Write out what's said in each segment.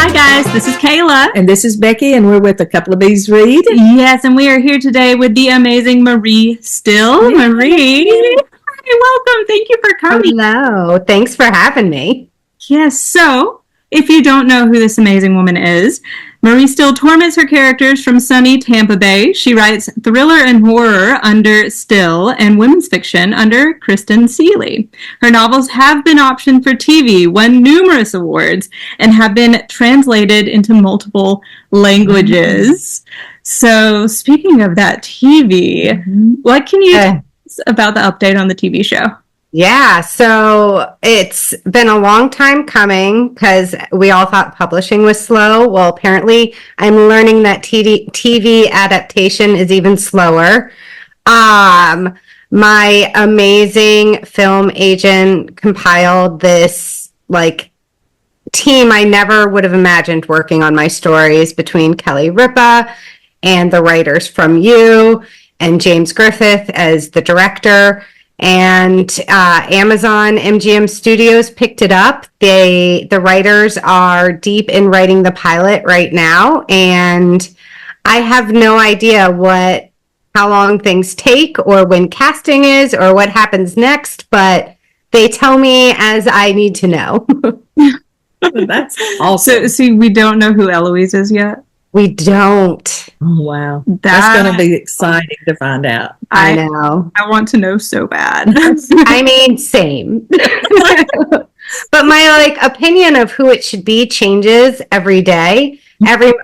Hi guys, this is Kayla. And this is Becky, and we're with A Couple of Bees Read. Yes, and we are here today with the amazing Marie Still. Yeah. Marie, hi, welcome. Thank you for coming. Hello. Thanks for having me. Yes, so if you don't know who this amazing woman is, Marie Still torments her characters from sunny Tampa Bay. She writes thriller and horror under Still and women's fiction under Kristen Seeley. Her novels have been optioned for TV, won numerous awards, and have been translated into multiple languages. So speaking of that TV, what can you tell us about the update on the TV show? Yeah, so it's been a long time coming because we all thought publishing was slow. Well, apparently I'm learning that TV adaptation is even slower. My amazing film agent compiled this team I never would have imagined working on my stories between Kelly Ripa and the writers from You and James Griffith as the director. And Amazon MGM Studios picked it up. The writers are deep in writing the pilot right now, and I have no idea how long things take or when casting is or what happens next, but they tell me as I need to know. That's awesome. So we don't know who Eloise is yet? We don't. Oh, wow. That's going to be exciting to find out. I know. I want to know so bad. I mean, same. But my opinion of who it should be changes every day.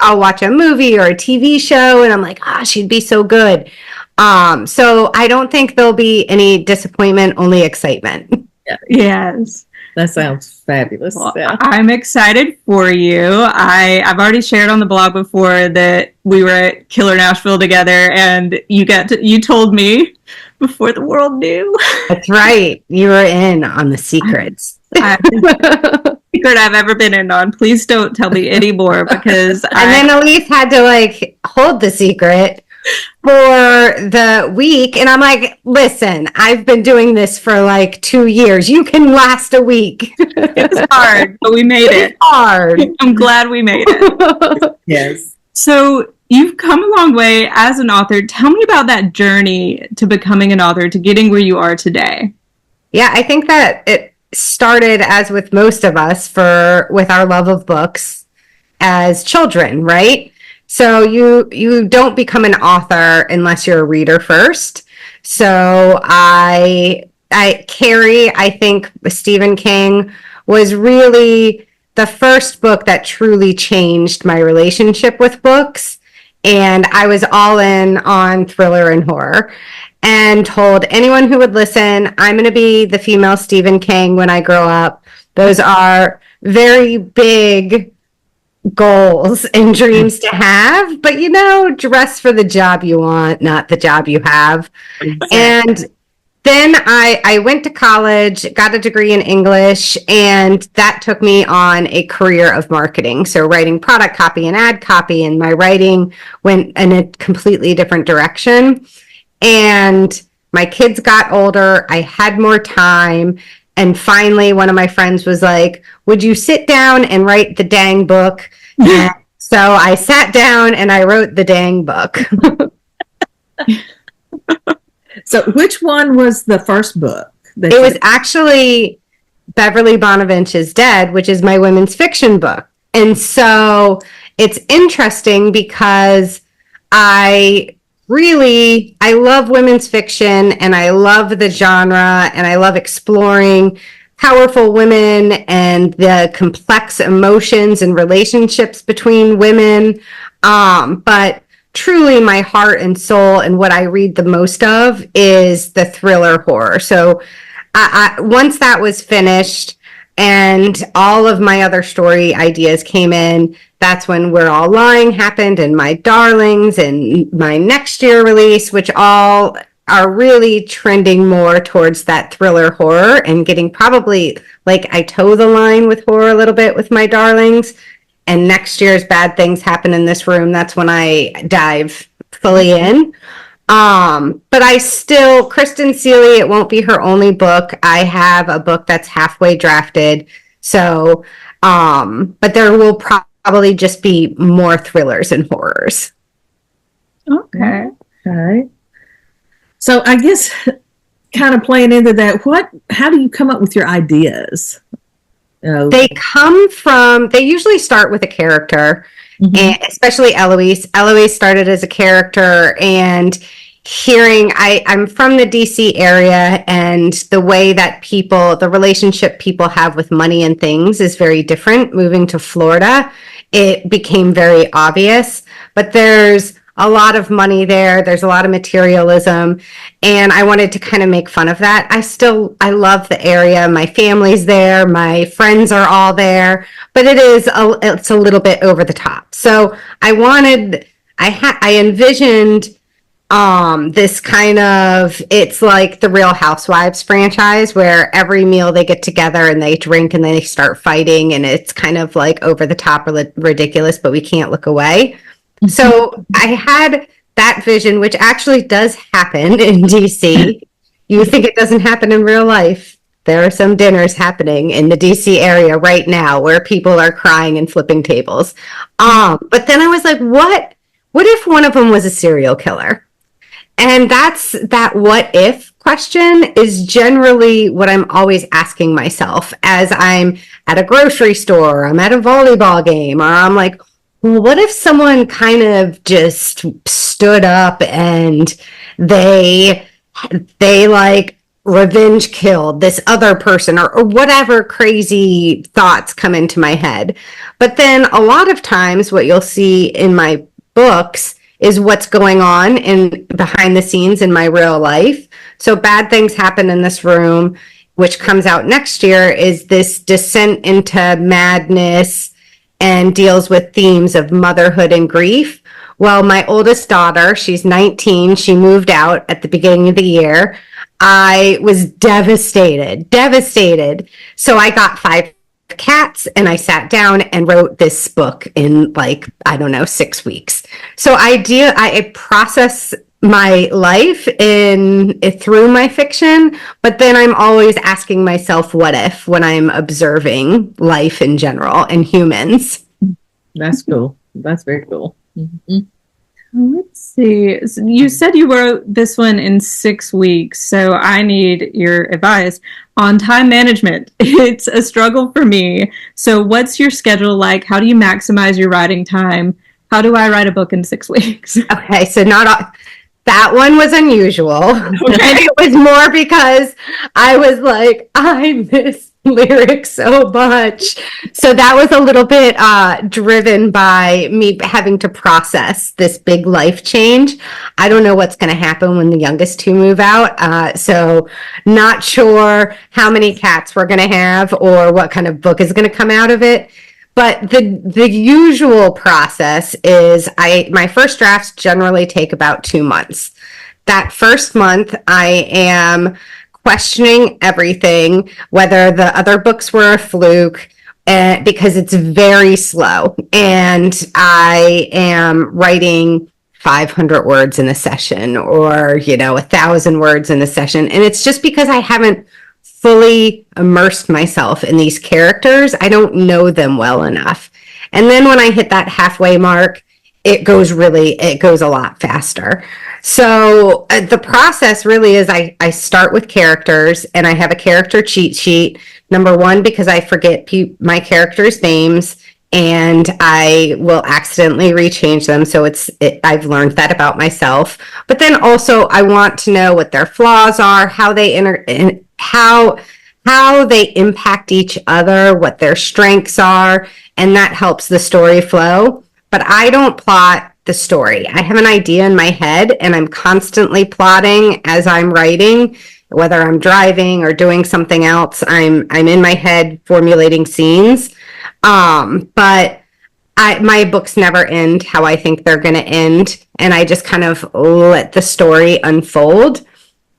I'll watch a movie or a TV show and I'm like, she'd be so good. So I don't think there'll be any disappointment, only excitement. Yes. That sounds fabulous. Well, yeah. I'm excited for you. I've already shared on the blog before that we were at Killer Nashville together, and you told me before the world knew. That's right. You were in on the secrets. Secret I've ever been in on. Please don't tell me anymore because then Elise had to hold the secret for the week, and I'm like, listen, I've been doing this for 2 years. You can last a week. It's hard, but we made it. It's hard. I'm glad we made it. Yes. So you've come a long way as an author. Tell me about that journey to becoming an author, to getting where you are today. Yeah, I think that it started, as with most of us, with our love of books as children, right? So you don't become an author unless you're a reader first. So Carrie, I think Stephen King was really the first book that truly changed my relationship with books. And I was all in on thriller and horror and told anyone who would listen, I'm going to be the female Stephen King when I grow up. Those are very big goals and dreams to have, but dress for the job you want, not the job you have. Exactly. And then I went to college, got a degree in English, and that took me on a career of marketing. So writing product copy and ad copy, and my writing went in a completely different direction. And my kids got older, I had more time, and finally one of my friends was like, would you sit down and write the dang book? And so I sat down and I wrote the dang book. So which one was the first book? It was actually Beverly Bonaventure's Dead, which is my women's fiction book. And so it's interesting because I love women's fiction, and I love the genre, and I love exploring powerful women and the complex emotions and relationships between women. But truly my heart and soul and what I read the most of is the thriller horror. So once that was finished and all of my other story ideas came in, that's when We're All Lying happened, and My Darlings, and my next year release, which all are really trending more towards that thriller horror and getting probably I toe the line with horror a little bit with My Darlings. And next year's Bad Things Happen in This Room, that's when I dive fully in. But I still, Kristen Seeley, it won't be her only book. I have a book that's halfway drafted. So, but there will probably just be more thrillers and horrors. Okay. Okay. So I guess kind of playing into that, how do you come up with your ideas? They usually start with a character, Mhm. and especially Eloise. Eloise started as a character, and I'm from the DC area, and the way that the relationship people have with money and things is very different. Moving to Florida, it became very obvious, but there's a lot of money there. There's a lot of materialism, and I wanted to kind of make fun of that. I love the area. My family's there. My friends are all there, but it's a little bit over the top. So I envisioned this kind of, it's like the Real Housewives franchise where every meal they get together and they drink and they start fighting, and it's kind of like over the top or ridiculous, but we can't look away. So I had that vision, which actually does happen in DC. You think it doesn't happen in real life. There are some dinners happening in the DC area right now where people are crying and flipping tables. But then I was like, what if one of them was a serial killer? And that what if question is generally what I'm always asking myself as I'm at a grocery store, I'm at a volleyball game, or I'm like, well, what if someone kind of just stood up and they like revenge killed this other person, or whatever crazy thoughts come into my head. But then a lot of times what you'll see in my books is what's going on in behind the scenes in my real life. So bad things happen in this room, which comes out next year, is this descent into madness and deals with themes of motherhood and grief. Well, my oldest daughter, she's 19. She moved out at the beginning of the year. I was devastated. So I got 5 cats and I sat down and wrote this book in 6 weeks. So I process my life through my fiction, but then I'm always asking myself, what if, when I'm observing life in general and humans. That's cool. That's very cool. Mm-hmm. Let's see. So you said you wrote this one in 6 weeks, so I need your advice on time management. It's a struggle for me. So what's your schedule like? How do you maximize your writing time? How do I write a book in 6 weeks? Okay, so that one was unusual. Okay. It was more because I was like, I miss lyrics so much. So that was a little bit driven by me having to process this big life change. I don't know what's going to happen when the youngest 2 move out. So not sure how many cats we're going to have or what kind of book is going to come out of it. But the usual process is my first drafts generally take about 2 months. That first month, I am questioning everything, whether the other books were a fluke, because it's very slow. And I am writing 500 words in a session, or 1,000 words in a session. And it's just because I haven't fully immersed myself in these characters. I don't know them well enough. And then when I hit that halfway mark, it goes a lot faster. So the process really is I start with characters, and I have a character cheat sheet. Number one, because I forget my characters' names and I will accidentally rechange them. So I've learned that about myself. But then also I want to know what their flaws are, how they how they impact each other, what their strengths are, and that helps the story flow. But I don't plot the story. I have an idea in my head and I'm constantly plotting as I'm writing, whether I'm driving or doing something else. I'm in my head formulating scenes. But my books never end how I think they're going to end, and I just kind of let the story unfold.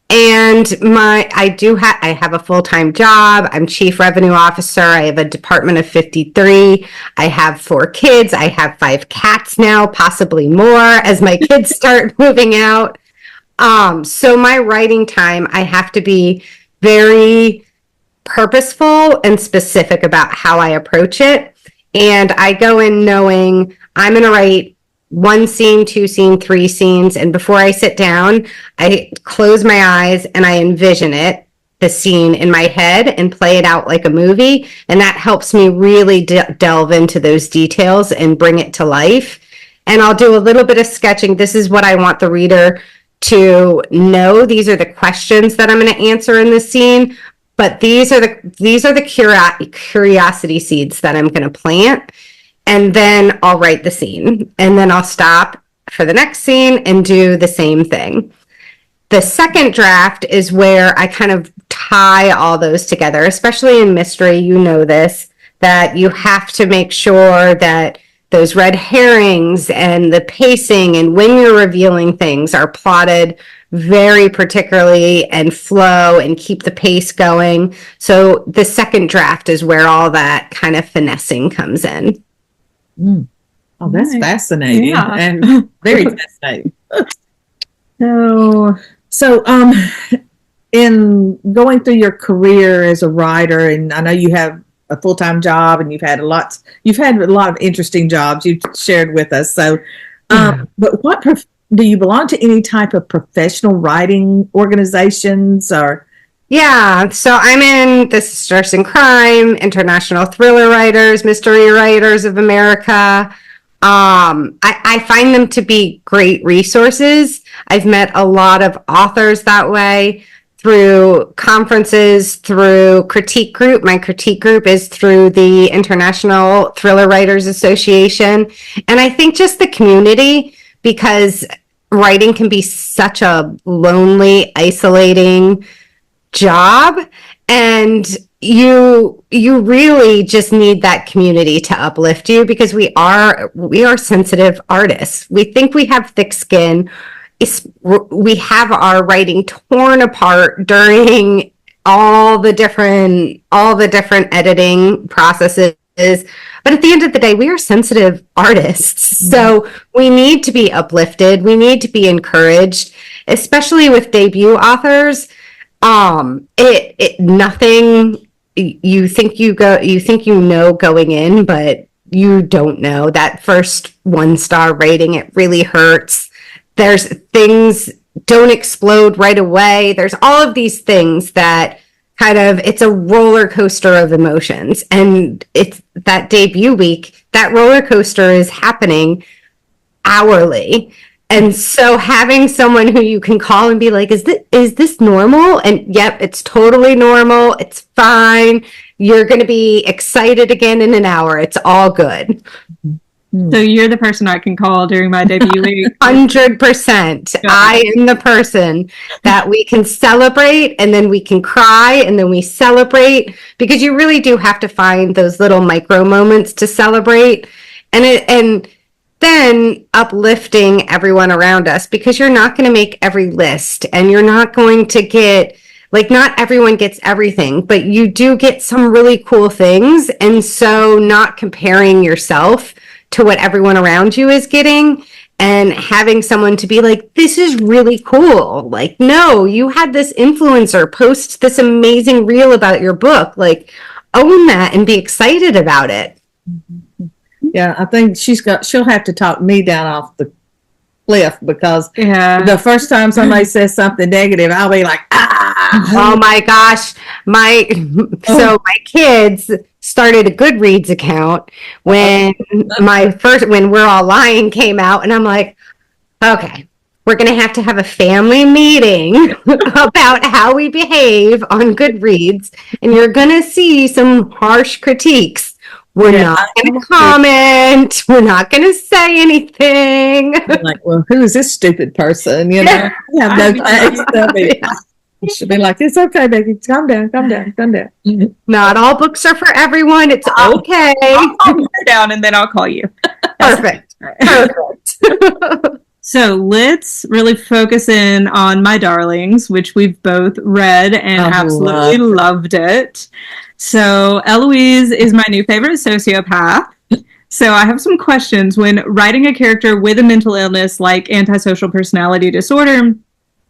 And I have a full-time job. I'm chief revenue officer. I have a department of 53. I have 4 kids. I have 5 cats now, possibly more as my kids start moving out. So my writing time, I have to be very purposeful and specific about how I approach it. And I go in knowing I'm going to write 1 scene, 2 scene, 3 scenes. And before I sit down, I close my eyes and I envision it, the scene in my head, and play it out like a movie. And that helps me really delve into those details and bring it to life. And I'll do a little bit of sketching. This is what I want the reader to know. These are the questions that I'm going to answer in this scene. But these are the curiosity seeds that I'm going to plant. And then I'll write the scene. And then I'll stop for the next scene and do the same thing. The second draft is where I kind of tie all those together, especially in mystery. You know this, that you have to make sure that those red herrings and the pacing and when you're revealing things are plotted very particularly and flow and keep the pace going. So the second draft is where all that kind of finessing comes in. Oh, that's Nice. fascinating Yeah. and very fascinating. So, In going through your career as a writer, and I know you have a full-time job and you've had a lot of interesting jobs you've shared with us. So, but do you belong to any type of professional writing organizations or? Yeah, so I'm in the Sisters in Crime, International Thriller Writers, Mystery Writers of America. I find them to be great resources. I've met a lot of authors that way through conferences, through critique group. My critique group is through the International Thriller Writers Association. And I think just the community, because writing can be such a lonely, isolating job, and you really just need that community to uplift you, because we are sensitive artists. We think we have thick skin. We have our writing torn apart during all the different editing processes. But at the end of the day, we are sensitive artists. So we need to be uplifted. We need to be encouraged, especially with debut authors. Nothing you think you know going in, but you don't know. That first 1-star rating, it really hurts. There's things don't explode right away. There's all of these things that it's a roller coaster of emotions. And it's that debut week, that roller coaster is happening hourly. And so having someone who you can call and be like, is this normal? And yep, it's totally normal. It's fine. You're going to be excited again in an hour. It's all good. so you're the person I can call during my debut week. 100%. I am the person that we can celebrate, and then we can cry, and then we celebrate, because you really do have to find those little micro moments to celebrate. And then uplifting everyone around us, because you're not going to make every list, and you're not going to get, not everyone gets everything, but you do get some really cool things. And so not comparing yourself to what everyone around you is getting, and having someone to be like, this is really cool. No, you had this influencer post this amazing reel about your book. Own that and be excited about it. Yeah, I think she'll have to talk me down off the cliff, because Yeah. the first time somebody says something negative, I'll be like, Oh my gosh. So my kids started a Goodreads account when when We're All Lying came out, and I'm like, okay, we're going to have a family meeting about how we behave on Goodreads, and you're going to see some harsh critiques. We're not going to comment. We're not going to say anything. I'm like, well, who is this stupid person? You know, I have no taste. You should be like, it's okay, baby. Calm down. Not all books are for everyone. It's okay. I'll calm her down and then I'll call you. Perfect. So let's really focus in on My Darlings, which we've both read and absolutely loved it. So Eloise is my new favorite sociopath. So I have some questions. When writing a character with a mental illness like antisocial personality disorder,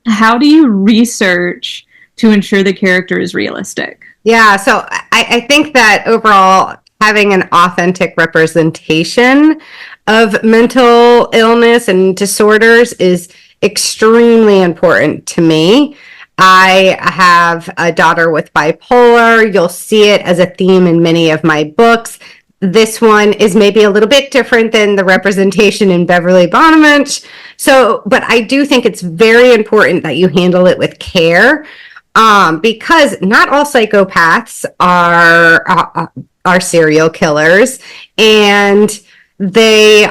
how do you research to ensure the character is realistic? Yeah, so I think that overall, having an authentic representation of mental illness and disorders is extremely important to me. I have a daughter with bipolar. You'll see it as a theme in many of my books. This one is maybe a little bit different than the representation in Beverly Bonavent. So, but I do think it's very important that you handle it with care, because not all psychopaths are serial killers, and they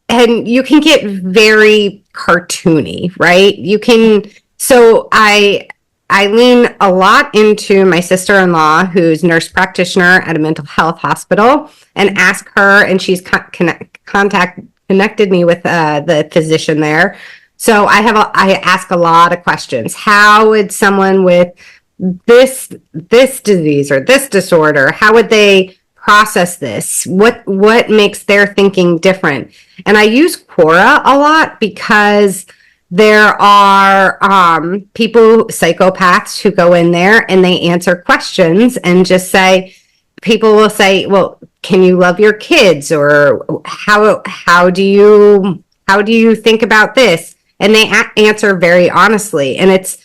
and you can get very cartoony, right? You can. So I lean a lot into my sister-in-law, who's nurse practitioner at a mental health hospital, and ask her, and she's connected me with the physician there. So I ask a lot of questions. How would someone with this disease or this disorder, how would they process this? What makes their thinking different? And I use Quora a lot because there are people, psychopaths, who go in there and they answer questions and just say, people will say, well, can you love your kids? Or how do you think about this? And they answer very honestly. And it's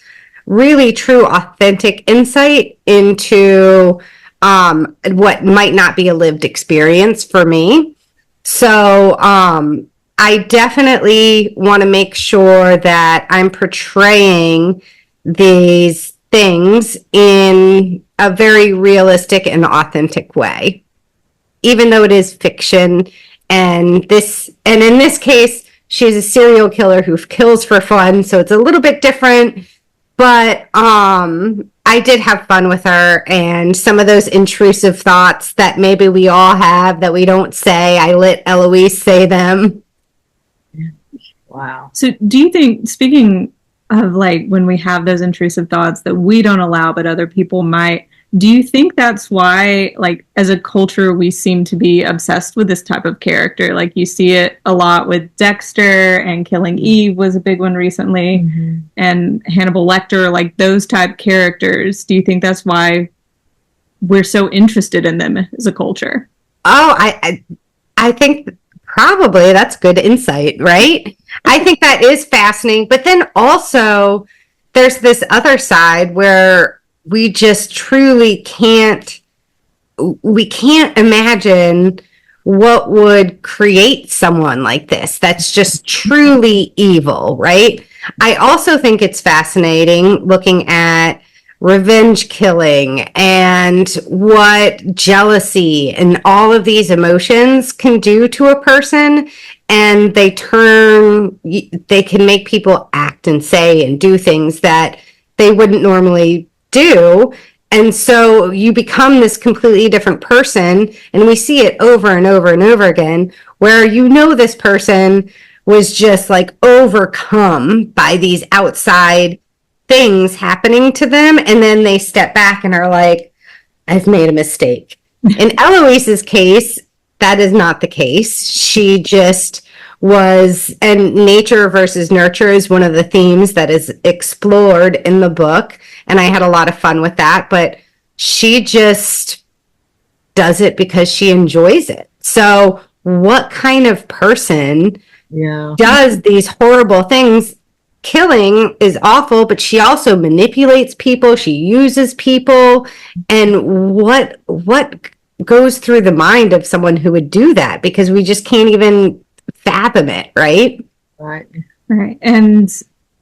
really true, authentic insight into what might not be a lived experience for me. So I definitely want to make sure that I'm portraying these things in a very realistic and authentic way, even though it is fiction. And in this case, she's a serial killer who kills for fun, so it's a little bit different. But I did have fun with her, and some of those intrusive thoughts that maybe we all have that we don't say, I let Eloise say them. Wow. So do you think, speaking of like when we have those intrusive thoughts that we don't allow but other people might, do you think that's why, like, as a culture, we seem to be obsessed with this type of character? Like, you see it a lot with Dexter, and Killing Eve was a big one recently, and Hannibal Lecter, like those type characters. Do you think that's why we're so interested in them as a culture? Oh, I think probably that's good insight, right? I think that is fascinating. But then also there's this other side where we just truly can't imagine what would create someone like this that's just truly evil, right? I also think it's fascinating looking at revenge killing and what jealousy and all of these emotions can do to a person. And they can make people act and say and do things that they wouldn't normally do. And so you become this completely different person. And we see it over and over and over again, where this person was just like overcome by these outside things happening to them, and then they step back and are like, I've made a mistake. In Eloise's case, that is not the case. She just was, and nature versus nurture is one of the themes that is explored in the book, and I had a lot of fun with that, but she just does it because she enjoys it. So what kind of person does these horrible things? Killing is awful, but she also manipulates people. She uses people. And what goes through the mind of someone who would do that? Because we just can't even fathom it, right? Right. And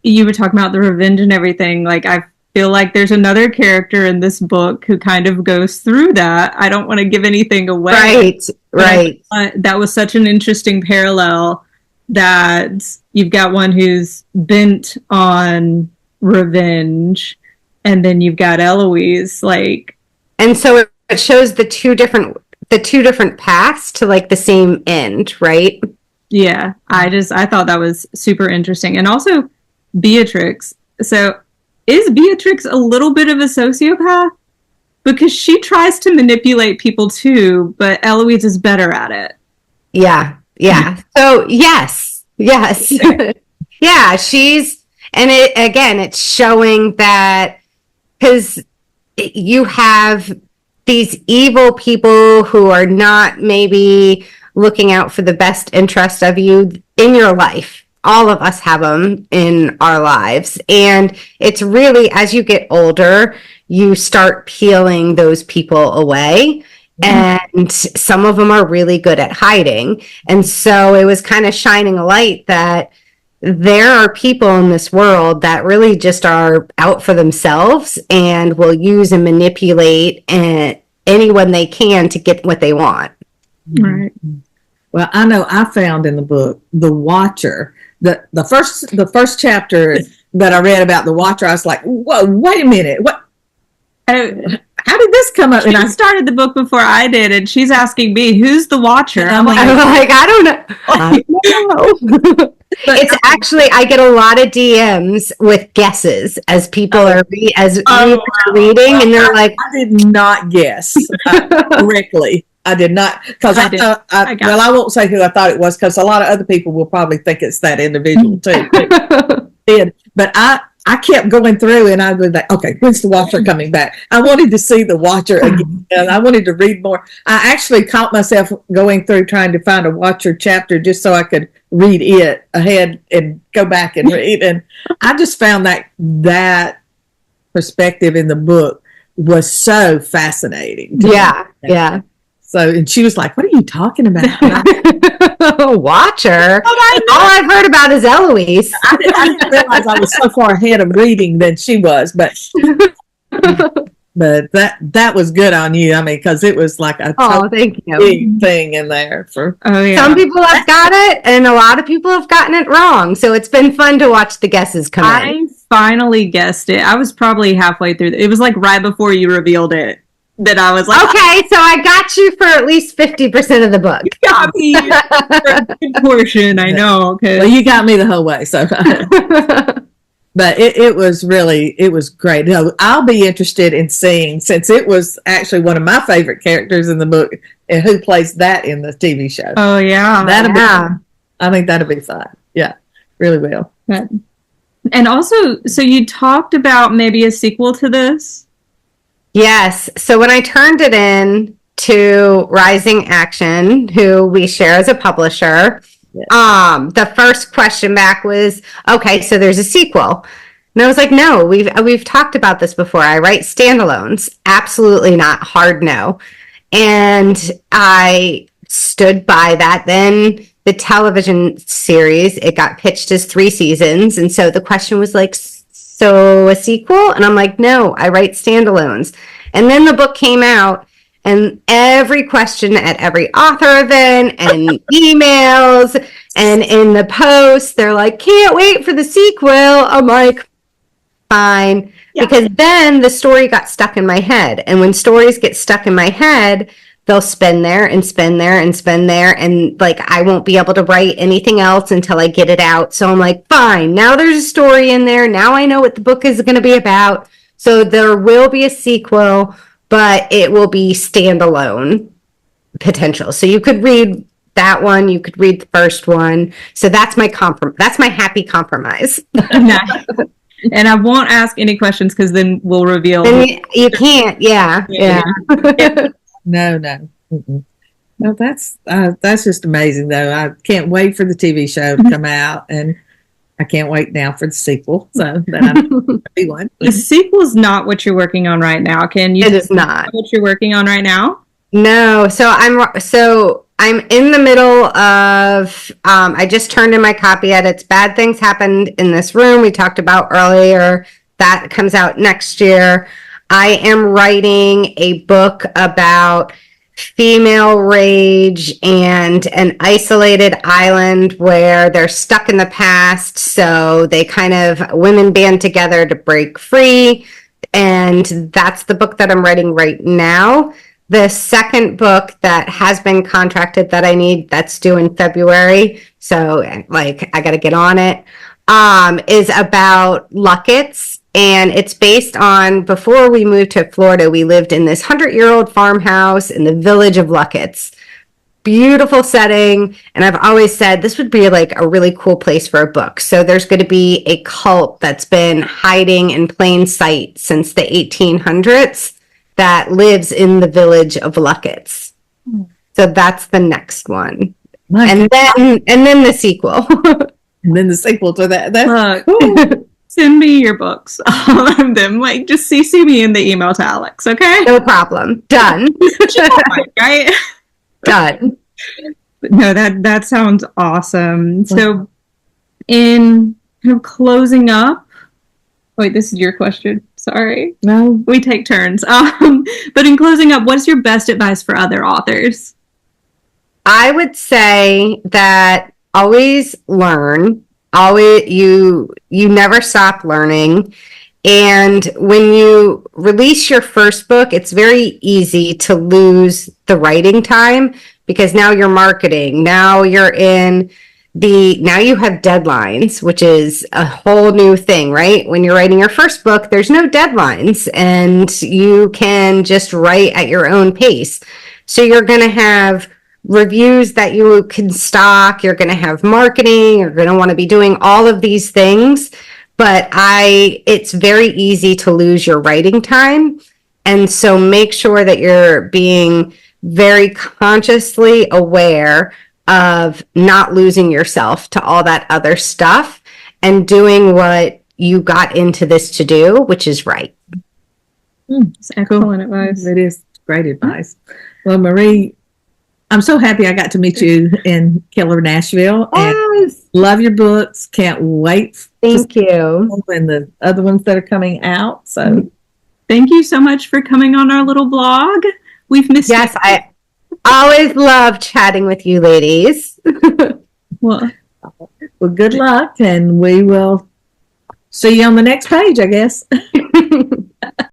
you were talking about the revenge and everything. Like, I feel like there's another character in this book who kind of goes through that. I don't want to give anything away. Right. That was such an interesting parallel, that you've got one who's bent on revenge, and then you've got Eloise, like, and so it shows the two different paths to like the same end, right? Yeah, I thought that was super interesting. And also Beatrix. So is Beatrix a little bit of a sociopath? Because she tries to manipulate people too, but Eloise is better at it. Yeah. So yes. Yeah, and it's showing that, because you have these evil people who are not maybe looking out for the best interest of you in your life. All of us have them in our lives. And it's really, as you get older, you start peeling those people away. And some of them are really good at hiding. And so it was kind of shining a light that there are people in this world that really just are out for themselves and will use and manipulate anyone they can to get what they want. Right. Well, I know I found in the book The Watcher. The first chapter that I read about The Watcher, I was like, whoa, wait a minute. What? How did this come up? She started the book before I did, and she's asking me, who's the Watcher? I'm like, I don't know. I don't know. It's actually, I get a lot of DMs with guesses as people are readers are reading, and they're like, I did not guess correctly. I did not, because I won't say who I thought it was, because a lot of other people will probably think it's that individual too. But I kept going through, and I was like, okay, when's the Watcher coming back? I wanted to see the Watcher again. And I wanted to read more. I actually caught myself going through trying to find a Watcher chapter just so I could read it ahead and go back and read. And I just found that perspective in the book was so fascinating. Yeah. So, and she was like, what are you talking about? Watcher? All I've heard about is Eloise. I didn't realize I was so far ahead of reading than she was, but that was good on you. I mean, because it was like a thank you. big thing in there. Some people have got it, and a lot of people have gotten it wrong. So it's been fun to watch the guesses come in. I finally guessed it. I was probably halfway through. It was like right before you revealed it. That I was like, okay, so I got you for at least 50% of the book. You got me for a good portion, I know. Well, you got me the whole way, so. But it was great. No, I'll be interested in seeing, since it was actually one of my favorite characters in the book, and who plays that in the TV show. Oh yeah, I think that'll be fun. Yeah, really will. And also, so you talked about maybe a sequel to this. Yes. So when I turned it in to Rising Action, who we share as a publisher, the first question back was, okay, so there's a sequel. And I was like, no, we've talked about this before. I write standalones. Absolutely not. Hard no. And I stood by that. Then the television series, it got pitched as 3 seasons. And so the question was like, so a sequel? And I'm like, no, I write standalones. And then the book came out, and every question at every author event and emails and in the posts, they're like, can't wait for the sequel. I'm like, fine. Yeah. Because then the story got stuck in my head. And when stories get stuck in my head, they'll spin there and spin there and spin there. And like, I won't be able to write anything else until I get it out. So I'm like, fine, now there's a story in there. Now I know what the book is going to be about. So there will be a sequel, but it will be standalone potential. So you could read that one. You could read the first one. So that's my that's my happy compromise. Nice. And I won't ask any questions because then we'll reveal. You can't. Yeah. No. Mm-mm. No, that's just amazing, though. I can't wait for the TV show to come out, and I can't wait now for the sequel. So that be one. The sequel is not what you're working on right now. Can you? It is not what you're working on right now. No. So I'm in the middle of. I just turned in my copy edits. Bad Things Happened in This Room. We talked about earlier. That comes out next year. I am writing a book about female rage and an isolated island where they're stuck in the past. So women band together to break free. And that's the book that I'm writing right now. The second book that has been contracted that I need, that's due in February. So I got to get on it, is about Luckett's. And it's based on, before we moved to Florida, we lived in this 100-year-old farmhouse in the village of Luckett's. Beautiful setting. And I've always said this would be like a really cool place for a book. So there's going to be a cult that's been hiding in plain sight since the 1800s. that lives in the village of Luckets. So that's the next one. And then the sequel. And then the sequel to that. That's Look, cool. send me your books, all of them. Like, just CC me in the email to Alex, okay? No problem. Done. Right? Done. No, that sounds awesome. So, in kind of closing up, wait, this is your question. Sorry, No. we take turns. But in closing up, what's your best advice for other authors? I would say that always learn. Always you never stop learning. And when you release your first book, it's very easy to lose the writing time because now you're marketing. Now you're now you have deadlines, which is a whole new thing, right? When you're writing your first book, there's no deadlines and you can just write at your own pace. So you're going to have reviews that you can stock. You're going to have marketing. You're going to want to be doing all of these things. But it's very easy to lose your writing time. And so make sure that you're being very consciously aware of not losing yourself to all that other stuff and doing what you got into this to do, which is right. It's excellent advice. It is great advice. Well, Marie, I'm so happy I got to meet you in Keller, Nashville. And Yes. love your books. Can't wait. Thank you. And the other ones that are coming out. So Thank you so much for coming on our little blog. We've missed Yes, you. I always love chatting with you ladies. Well, good luck, and we will see you on the next page, I guess.